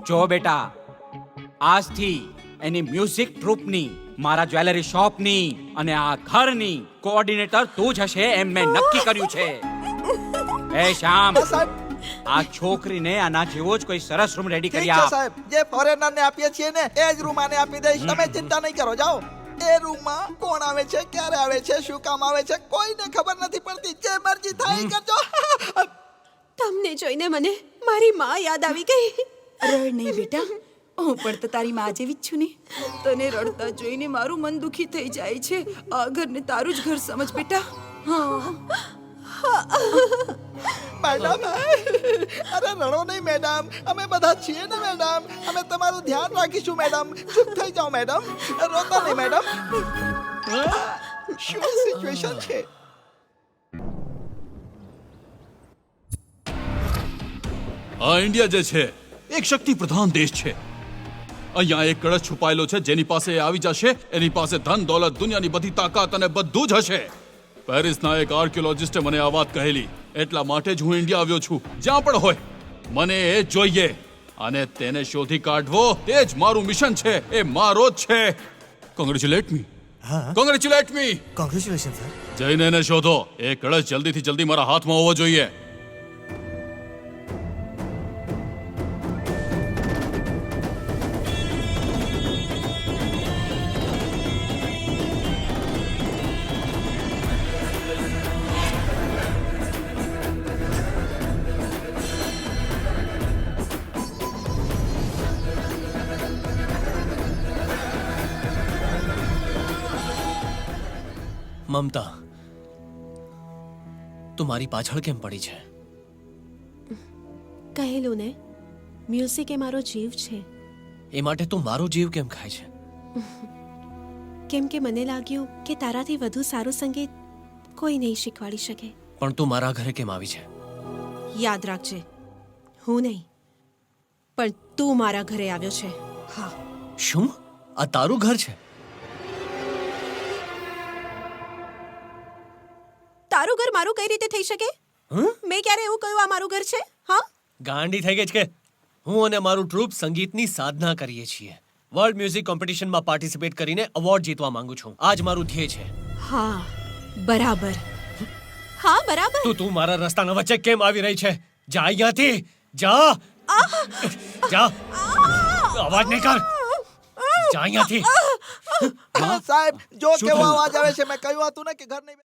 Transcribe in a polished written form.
જો બેટા, આજથી એની મ્યુઝિક ટ્રુપની, મારા જ્વેલરી શોપની અને આ ઘરની કોઓર્ડિનેટર તું જ હશે એમ મેં નક્કી કર્યું છે. એ શ્યામ, આ છોકરીને આના જેવો જ કોઈ સરસ રૂમ રેડી કરી ઠીક છે આપ. સાહેબ, જે ફોરેનર ને આપીએ છીએ ને એ જ રૂમ આને આપી દઈશ. તમે ચિંતા નહીં કરો, જાઓ. એ રૂમમાં કોણ આવે છે, ક્યારે આવે છે, શું કામ આવે છે, કોઈને ખબર નથી પડતી. જે મરજી થાય એ કરજો. તમને જોઈને મને મારી માં યાદ આવી ગઈ. રડ નહીં બેટા, હું પણ તો તારી માં જેવી જ છું ને. તને રડતા જોઈને મારું મન દુખી થઈ જાય છે. આ ઘરને તારું જ ઘર સમજ બેટા. હા મેડમ, અરે રડો નહીં મેડમ, અમે બધા છીએ ને મેડમ. અમે તમારું ધ્યાન રાખીશું મેડમ. ચૂપ થઈ જાઓ મેડમ, રોતા નહીં મેડમ. શું સિચ્યુએશન છે? આ ઇન્ડિયા જે છે એક શક્તિ પ્રધાન દેશ છે. અહીંયા એક કળશ છુપાયેલો છે, જેની પાસે એ આવી જશે એની પાસે ધન દોલત, દુનિયાની બધી તાકાત અને બધું જ હશે. પેરિસના એક આર્કિયોલોજિસ્ટે મને આ વાત કહેલી, એટલા માટે જ હું ઇન્ડિયા આવ્યો છું. જ્યાં પણ હોય મને એ જોઈએ અને તેને શોધી કાઢવો તે જ મારું મિશન છે. એ મારો જ છે. Congratulate me. Congratulate me. Congratulation sir. જઈને એને શોધો. એ કળશ જલ્દીથી જલ્દી મારા હાથમાં હોવો જોઈએ. મમતા, તું મારી પાછળ કેમ પડી છે? કહેલું ને, મ્યુઝિક એ મારો જીવ છે. એ માટે તું મારો જીવ કેમ ખાય છે? કેમ કે મને લાગ્યું કે તારાથી વધુ સારું સંગીત કોઈ નહીં શીખવાડી શકે. પણ તું મારા ઘરે કેમ આવી છે? યાદ રાખજે, હું નહીં પણ તું મારા ઘરે આવ્યો છે. હા, શું આ તારું ઘર છે? તારું ઘર મારું કઈ રીતે થઈ શકે? મેં ક્યારે એવું કહ્યું આ મારું ઘર છે? હા, ગાંડી થઈ ગઈ છે કે? હું અને મારું ટ્રુપ સંગીતની સાધના કરીએ છીએ. વર્લ્ડ મ્યુઝિક કોમ્પિટિશનમાં પાર્ટિસિપેટ કરીને એવોર્ડ જીતવા માંગુ છું. આ જ મારું ધ્યેય છે. હા, બરાબર. હા, બરાબર. તું મારા રસ્તાના વચ્ચે કેમ આવી રહી છે? જા અહીંયાથી, જા. જા, અવાજ નહીં કર. જા અહીંયાથી. સાહેબ, જો કેવો અવાજ આવે છે, મેં કહ્યું હતું ને કે ઘર નહીં.